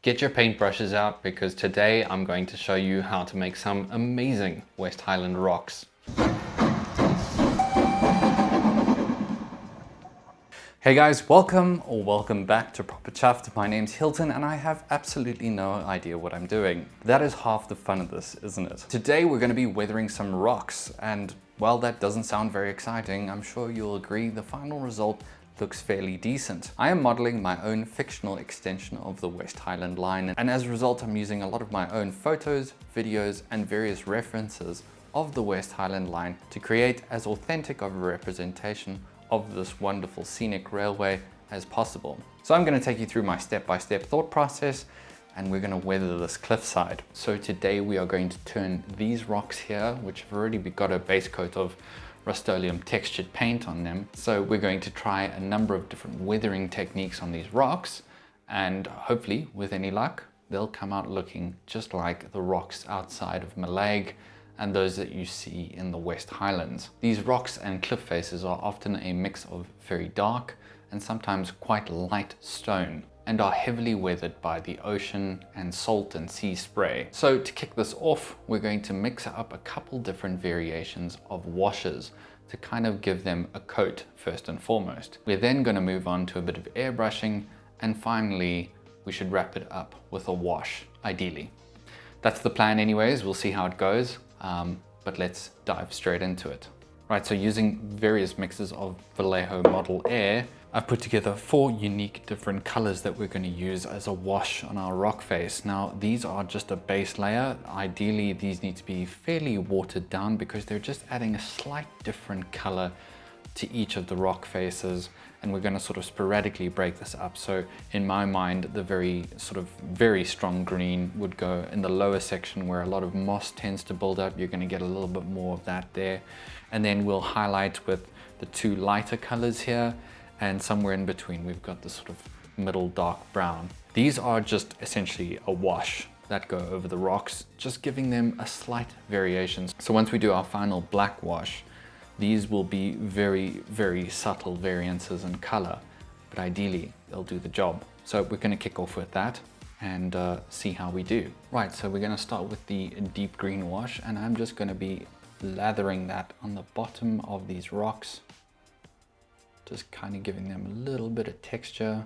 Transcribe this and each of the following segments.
Get your paintbrushes out because today I'm going to show you how to make some amazing West Highland rocks. Hey guys, welcome back to Proper Chuffed. My name's Hilton and I have absolutely no idea what I'm doing. That is half the fun of this, isn't it? Today we're going to be weathering some rocks and while that doesn't sound very exciting, I'm sure you'll agree the final result looks fairly decent. I am modeling my own fictional extension of the West Highland Line, and as a result I'm using a lot of my own photos, videos and various references of the West Highland Line to create as authentic of a representation of this wonderful scenic railway as possible. So I'm going to take you through my step-by-step thought process and we're going to weather this cliffside. So today we are going to turn these rocks here, which have already got a base coat of Rust-Oleum textured paint on them. So we're going to try a number of different weathering techniques on these rocks and hopefully with any luck they'll come out looking just like the rocks outside of Mallaig and those that you see in the West Highlands. These rocks and cliff faces are often a mix of very dark and sometimes quite light stone and are heavily weathered by the ocean and salt and sea spray. So to kick this off, we're going to mix up a couple different variations of washes to kind of give them a coat first and foremost. We're then going to move on to a bit of airbrushing and finally we should wrap it up with a wash, ideally. That's the plan anyways, we'll see how it goes, but let's dive straight into it. Right, so using various mixes of Vallejo Model Air, I've put together 4 unique different colors that we're going to use as a wash on our rock face. Now, these are just a base layer. Ideally, these need to be fairly watered down because they're just adding a slight different color to each of the rock faces. And we're going to sort of sporadically break this up. So in my mind, the very strong green would go in the lower section where a lot of moss tends to build up. You're going to get a little bit more of that there. And then we'll highlight with the 2 lighter colors here. And somewhere in between, we've got this sort of middle dark brown. These are just essentially a wash that go over the rocks, just giving them a slight variation. So once we do our final black wash, these will be very, very subtle variances in color, but ideally they'll do the job. So we're going to kick off with that and see how we do. Right, so we're going to start with the deep green wash and I'm just going to be lathering that on the bottom of these rocks. Just kind of giving them a little bit of texture.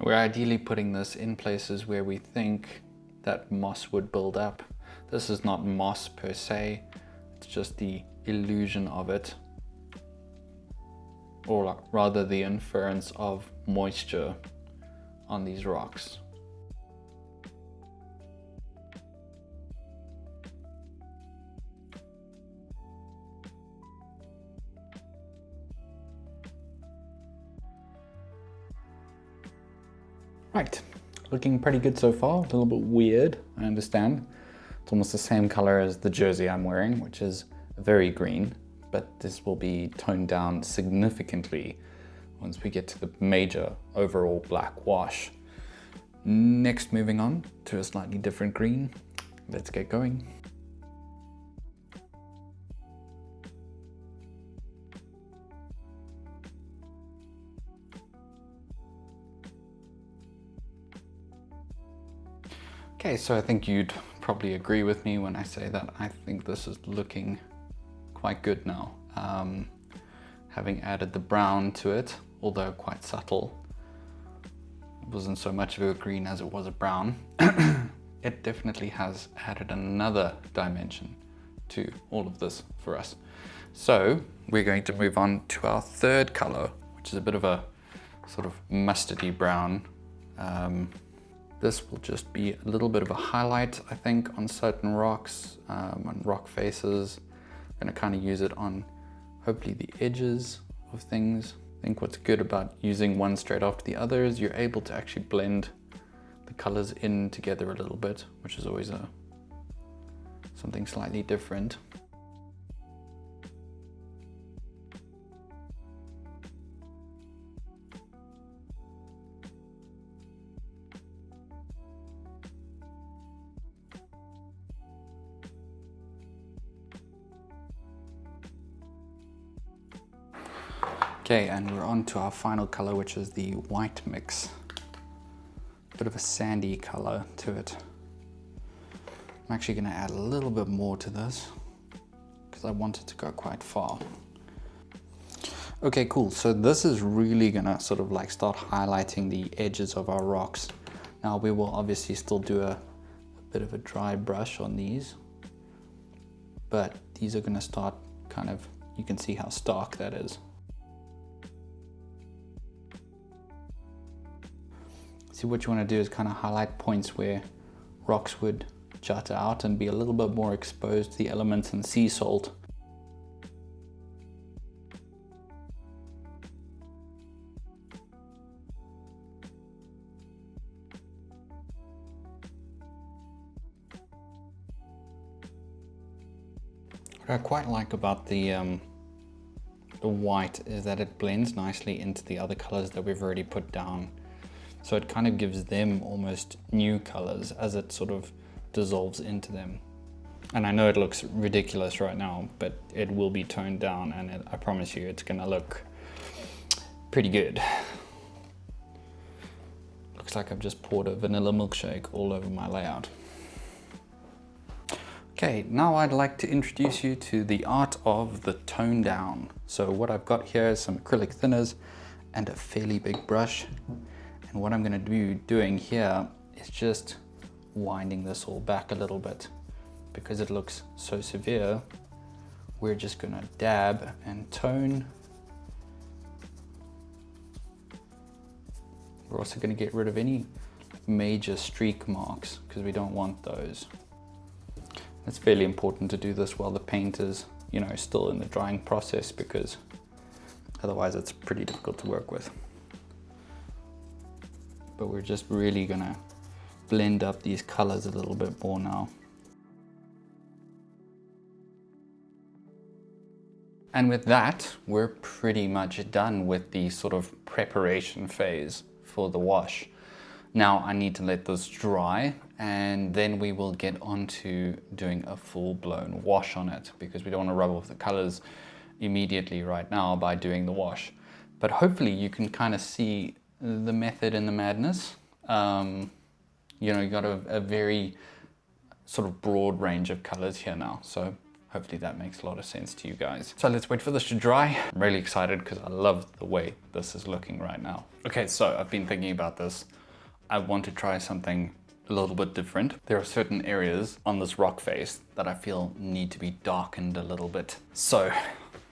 We're ideally putting this in places where we think that moss would build up. This is not moss per se, it's just the illusion of it, or rather the inference of moisture on these rocks. Right, looking pretty good so far, a little bit weird, I understand. It's almost the same color as the jersey I'm wearing, which is very green, but this will be toned down significantly once we get to the major overall black wash. Next, moving on to a slightly different green. Let's get going. Okay, so I think you'd probably agree with me when I say that I think this is looking quite good now. Having added the brown to it, although quite subtle, it wasn't so much of a green as it was a brown. It definitely has added another dimension to all of this for us. So we're going to move on to our third color, which is a bit of a sort of mustardy brown. This will just be a little bit of a highlight, I think, on certain rocks, on rock faces. I'm gonna kind of use it on hopefully the edges of things. I think what's good about using one straight after the other is you're able to actually blend the colors in together a little bit, which is always something slightly different. Okay, and we're on to our final color, which is the white mix. Bit of a sandy color to it. I'm actually going to add a little bit more to this because I want it to go quite far. Okay, cool. So this is really going to sort of like start highlighting the edges of our rocks. Now we will obviously still do a bit of a dry brush on these, but these are going to start kind of, you can see how stark that is. See, what you want to do is kind of highlight points where rocks would jut out and be a little bit more exposed to the elements and sea salt. What I quite like about the white is that it blends nicely into the other colors that we've already put down. So it kind of gives them almost new colors as it sort of dissolves into them. And I know it looks ridiculous right now, but it will be toned down, and I promise you it's gonna look pretty good. Looks like I've just poured a vanilla milkshake all over my layout. Okay, now I'd like to introduce you to the art of the tone down. So what I've got here is some acrylic thinners and a fairly big brush. And what I'm going to be doing here is just winding this all back a little bit. Because it looks so severe, we're just going to dab and tone. We're also going to get rid of any major streak marks because we don't want those. It's fairly important to do this while the paint is, you know, still in the drying process, because otherwise it's pretty difficult to work with. But we're just really gonna blend up these colors a little bit more now. And with that, we're pretty much done with the sort of preparation phase for the wash. Now I need to let this dry, and then we will get on to doing a full-blown wash on it, because we don't want to rub off the colors immediately right now by doing the wash. But hopefully you can kind of see the method and the madness. You know, you got a very sort of broad range of colors here now, so hopefully that makes a lot of sense to you guys. So let's wait for this to dry. I'm really excited because I love the way this is looking right now. Okay, so I've been thinking about this. I want to try something a little bit different. There are certain areas on this rock face that I feel need to be darkened a little bit. So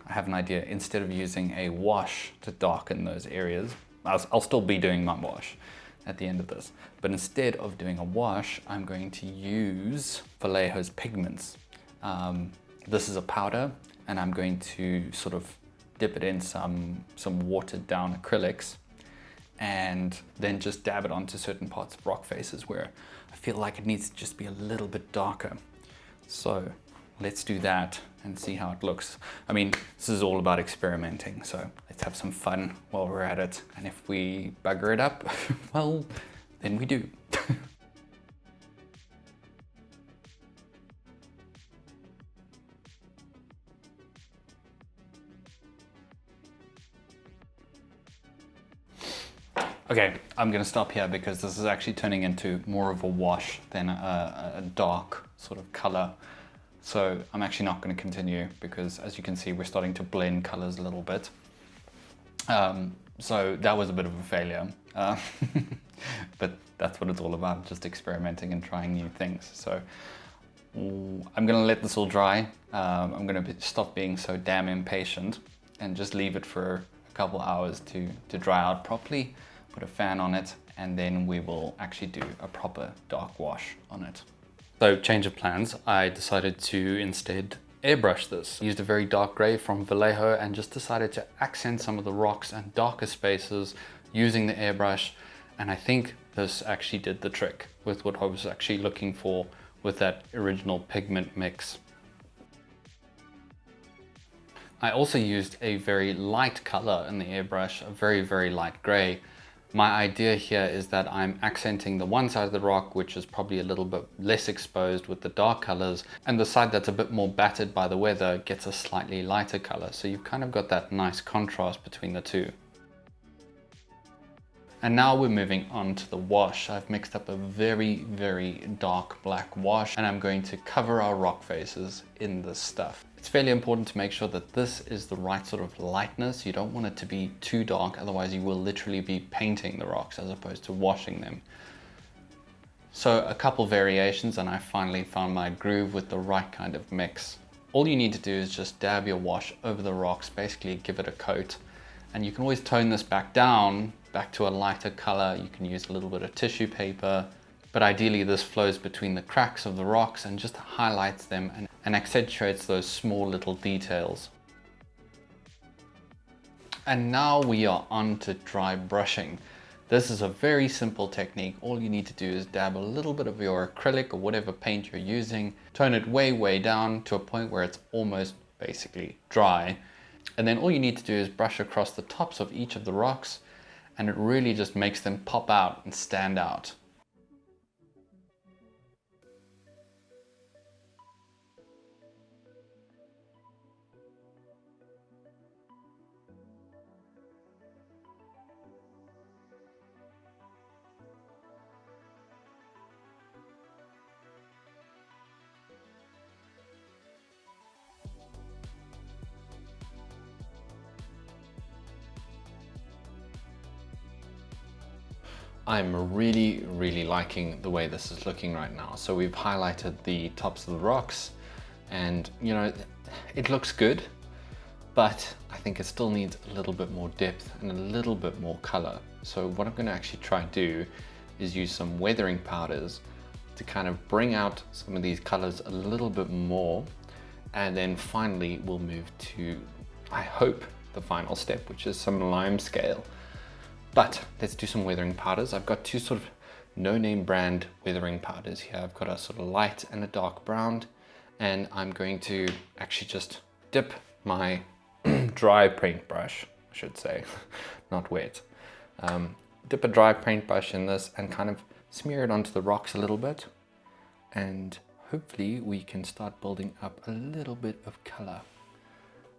I have an idea. Instead of using a wash to darken those areas, I'll still be doing my wash at the end of this, but instead of doing a wash, I'm going to use Vallejo's pigments. This is a powder, and I'm going to sort of dip it in some watered down acrylics, and then just dab it onto certain parts of rock faces where I feel like it needs to just be a little bit darker. So let's do that and see how it looks. I mean, this is all about experimenting, so let's have some fun while we're at it. And if we bugger it up, well, then we do. Okay, I'm gonna stop here because this is actually turning into more of a wash than a dark sort of color. So I'm actually not gonna continue because, as you can see, we're starting to blend colors a little bit. So that was a bit of a failure, but that's what it's all about, just experimenting and trying new things. So I'm gonna let this all dry. I'm gonna stop being so damn impatient and just leave it for a couple hours to dry out properly. Put a fan on it, and then we will actually do a proper dark wash on it. So change of plans, I decided to instead airbrush this. I used a very dark gray from Vallejo and just decided to accent some of the rocks and darker spaces using the airbrush, and I think this actually did the trick with what I was actually looking for with that original pigment mix. I also used a very light color in the airbrush, a very, very light gray. My idea here is that I'm accenting the one side of the rock, which is probably a little bit less exposed with the dark colors, and the side that's a bit more battered by the weather gets a slightly lighter color. So you've kind of got that nice contrast between the two. And now we're moving on to the wash. I've mixed up a very, very dark black wash, and I'm going to cover our rock faces in this stuff. It's fairly important to make sure that this is the right sort of lightness. You don't want it to be too dark, otherwise you will literally be painting the rocks as opposed to washing them. So a couple variations, and I finally found my groove with the right kind of mix. All you need to do is just dab your wash over the rocks, basically give it a coat. And you can always tone this back down, back to a lighter color. You can use a little bit of tissue paper, but ideally this flows between the cracks of the rocks and just highlights them and accentuates those small little details. And now we are on to dry brushing. This is a very simple technique. All you need to do is dab a little bit of your acrylic or whatever paint you're using, tone it way down to a point where it's almost basically dry. And then all you need to do is brush across the tops of each of the rocks, and it really just makes them pop out and stand out. I'm really liking the way this is looking right now. So we've highlighted the tops of the rocks, and you know, it looks good, but I think it still needs a little bit more depth and a little bit more color. So what I'm going to actually try and do is use some weathering powders to kind of bring out some of these colors a little bit more, and then finally we'll move to, I hope, the final step, which is some lime scale. But let's do some weathering powders. I've got two sort of no-name brand weathering powders here. I've got a sort of light and a dark brown, and I'm going to actually just dip my dry paintbrush, I should say, not wet. Dip a dry paintbrush in this and kind of smear it onto the rocks a little bit, and hopefully we can start building up a little bit of color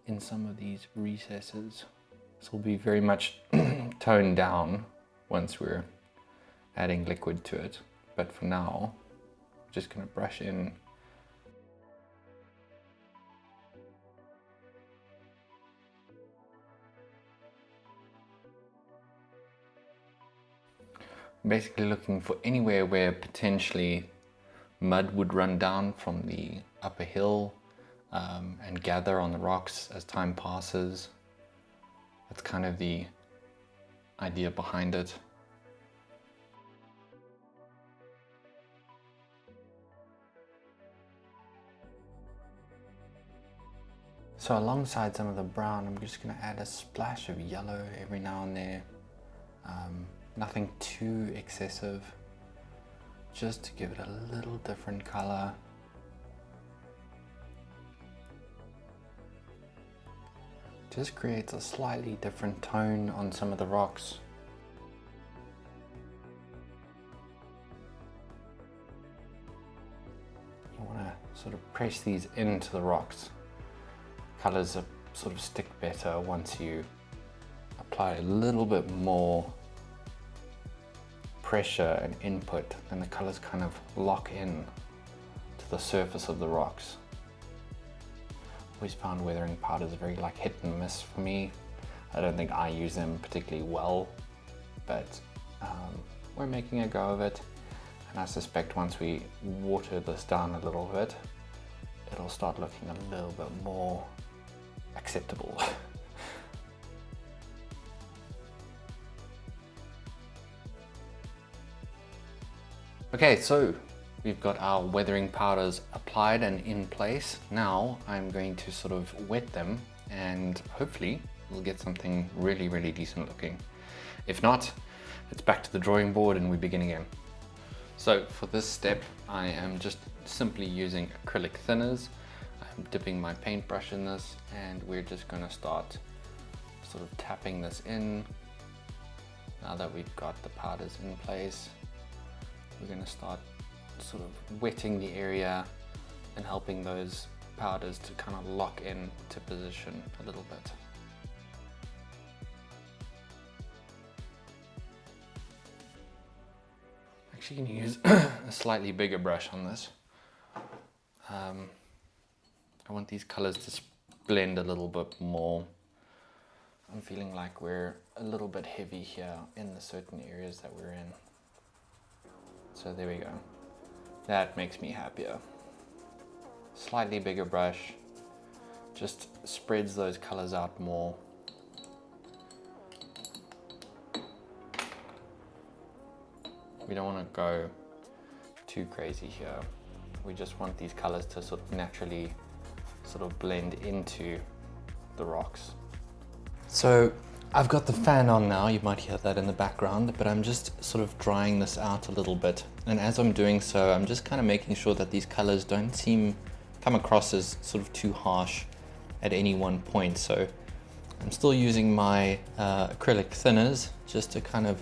in some of these recesses. This will be very much toned down once we're adding liquid to it. But for now, I'm just going to brush in. I'm basically looking for anywhere where potentially mud would run down from the upper hill and gather on the rocks as time passes. That's kind of the idea behind it. So alongside some of the brown, I'm just going to add a splash of yellow every now and there. Nothing too excessive, just to give it a little different color. Just creates a slightly different tone on some of the rocks. You want to sort of press these into the rocks. Colors sort of stick better once you apply a little bit more pressure and input, then the colors kind of lock in to the surface of the rocks. Always found weathering powders very like hit and miss for me. I don't think I use them particularly well, but we're making a go of it. And I suspect once we water this down a little bit, it'll start looking a little bit more acceptable. Okay, so we've got our weathering powders applied and in place. Now I'm going to sort of wet them, and hopefully we'll get something really, really decent looking. If not, it's back to the drawing board and we begin again. So for this step, I am just simply using acrylic thinners. I'm dipping my paintbrush in this, and we're just going to start sort of tapping this in Now that we've got the powders in place, we're going to start sort of wetting the area and helping those powders to kind of lock in to position a little bit. Actually, going to use a slightly bigger brush on this. I want these colors to blend a little bit more. I'm feeling like we're a little bit heavy here in the certain areas that we're in. So there we go. That makes me happier. Slightly bigger brush just spreads those colors out more. We don't want to go too crazy here. We just want these colors to sort of naturally sort of blend into the rocks. So I've got the fan on now, you might hear that in the background, but I'm just sort of drying this out a little bit. And as I'm doing so, I'm just kind of making sure that these colors don't come across as sort of too harsh at any one point. So I'm still using my acrylic thinners just to kind of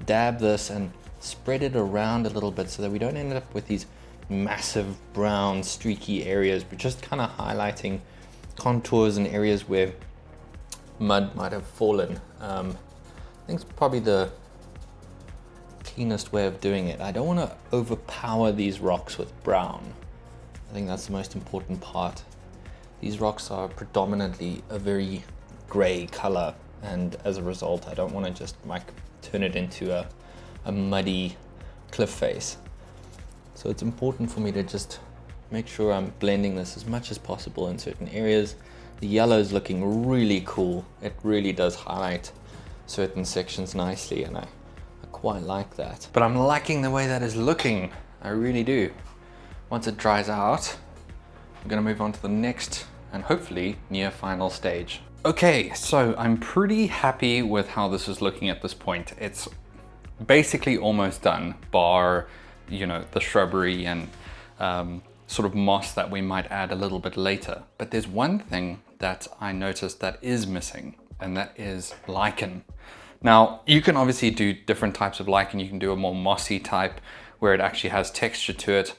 dab this and spread it around a little bit so that we don't end up with these massive brown streaky areas, but just kind of highlighting contours and areas where mud might have fallen. I think it's probably the cleanest way of doing it. I don't want to overpower these rocks with brown. I think that's the most important part. These rocks are predominantly a very gray color, and as a result I don't want to just like turn it into a muddy cliff face. So it's important for me to just make sure I'm blending this as much as possible in certain areas. The yellow is looking really cool. It really does highlight certain sections nicely, and I quite like that. But I'm liking the way that is looking. I really do. Once it dries out, I'm gonna move on to the next and hopefully near final stage. Okay, so I'm pretty happy with how this is looking at this point. It's basically almost done, bar, you know, the shrubbery and sort of moss that we might add a little bit later. But there's one thing that I noticed that is missing, and that is lichen. Now, you can obviously do different types of lichen. You can do a more mossy type where it actually has texture to it.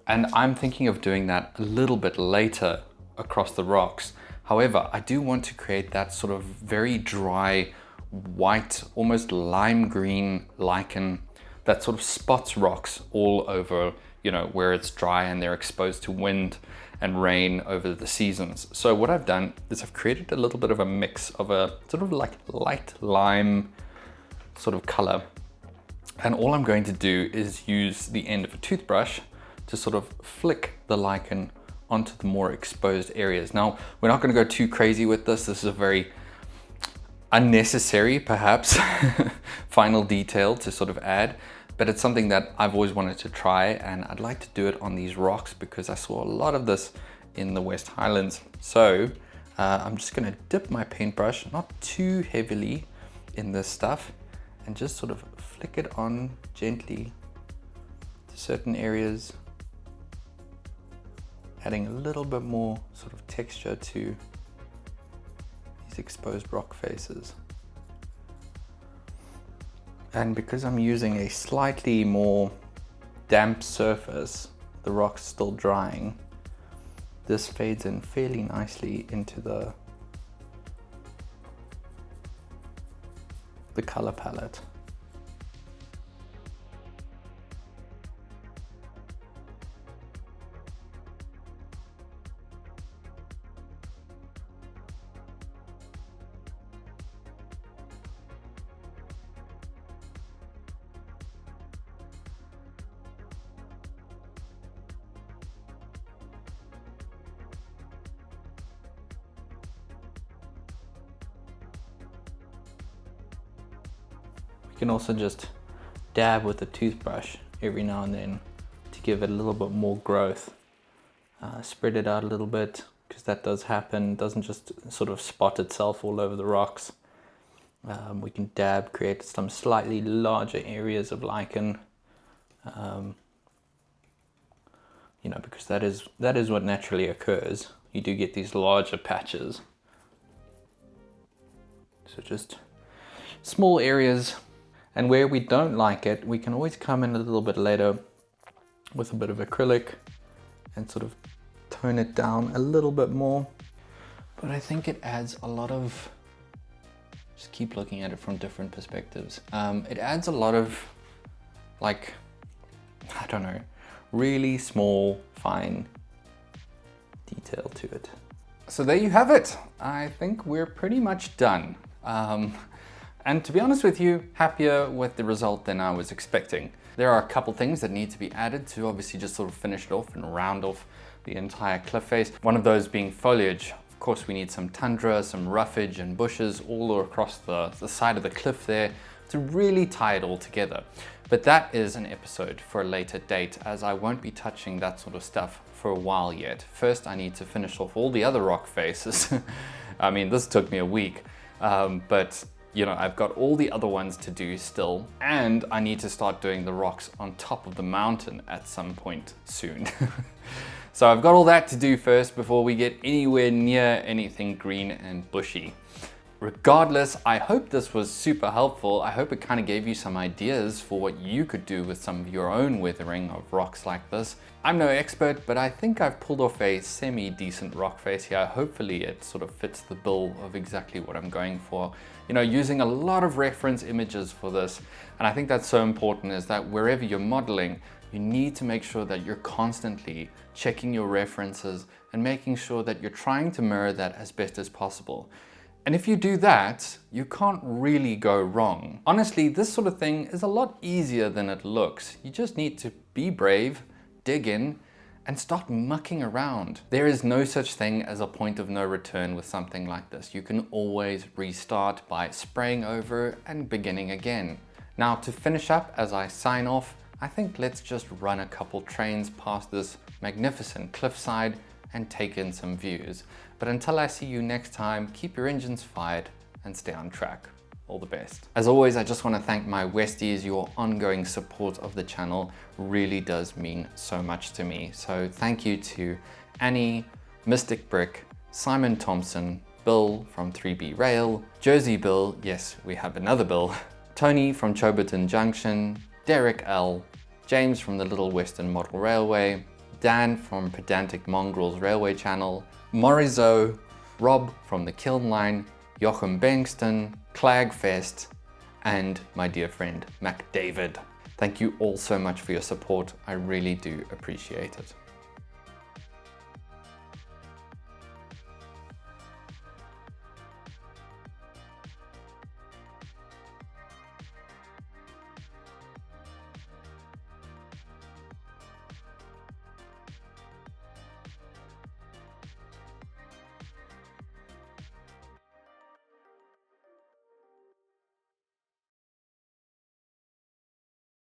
And I'm thinking of doing that a little bit later across the rocks. However, I do want to create that sort of very dry, white, almost lime green lichen that sort of spots rocks all over, you know, where it's dry and they're exposed to wind and rain over the seasons. So what I've done is I've created a little bit of a mix of a sort of like light lime sort of color. And all I'm going to do is use the end of a toothbrush to sort of flick the lichen onto the more exposed areas. Now, we're not going to go too crazy with this. This is a very unnecessary, perhaps, final detail to sort of add, but it's something that I've always wanted to try, and I'd like to do it on these rocks because I saw a lot of this in the West Highlands. So I'm just going to dip my paintbrush, not too heavily, in this stuff, and just sort of flick it on gently to certain areas, adding a little bit more sort of texture to these exposed rock faces. And because I'm using a slightly more damp surface, the rock's still drying, this fades in fairly nicely into the color palette. You can also just dab with the toothbrush every now and then to give it a little bit more growth. Spread it out a little bit, because that does happen. It doesn't just sort of spot itself all over the rocks. We can dab, create some slightly larger areas of lichen, you know, because that is what naturally occurs. You do get these larger patches. So just small areas And where we don't like it, we can always come in a little bit later with a bit of acrylic and sort of tone it down a little bit more. But I think it adds a lot of, just keep looking at it from different perspectives. It adds a lot of, like, I don't know, really small, fine detail to it. So there you have it. I think we're pretty much done. And to be honest with you, happier with the result than I was expecting. There are a couple things that need to be added to obviously just sort of finish it off and round off the entire cliff face. One of those being foliage. Of course, we need some tundra, some roughage and bushes all across the side of the cliff there to really tie it all together. But that is an episode for a later date, as I won't be touching that sort of stuff for a while yet. First, I need to finish off all the other rock faces. I mean, this took me a week, but you know, I've got all the other ones to do still, and I need to start doing the rocks on top of the mountain at some point soon. So I've got all that to do first before we get anywhere near anything green and bushy. Regardless, I hope this was super helpful. I hope it kind of gave you some ideas for what you could do with some of your own weathering of rocks like this. I'm no expert, but I think I've pulled off a semi-decent rock face here. Hopefully it sort of fits the bill of exactly what I'm going for. You know, using a lot of reference images for this. And I think that's so important, is that wherever you're modeling, you need to make sure that you're constantly checking your references and making sure that you're trying to mirror that as best as possible. And if you do that, you can't really go wrong. Honestly, this sort of thing is a lot easier than it looks. You just need to be brave, dig in, and start mucking around. There is no such thing as a point of no return with something like this. You can always restart by spraying over and beginning again. Now, to finish up as I sign off, I think let's just run a couple trains past this magnificent cliffside and take in some views. But until I see you next time, keep your engines fired and stay on track. All the best. As always, I just want to thank my Westies. Your ongoing support of the channel really does mean so much to me. So thank you to Annie, Mystic Brick, Simon Thompson, Bill from 3B Rail, Jersey Bill, yes, we have another Bill, Tony from Choberton Junction, Derek L, James from the Little Western Model Railway, Dan from Pedantic Mongrels Railway Channel, Morizo, Rob from the Kiln Line, Joachim Bengston, Clagfest, and my dear friend Mac David. Thank you all so much for your support. I really do appreciate it.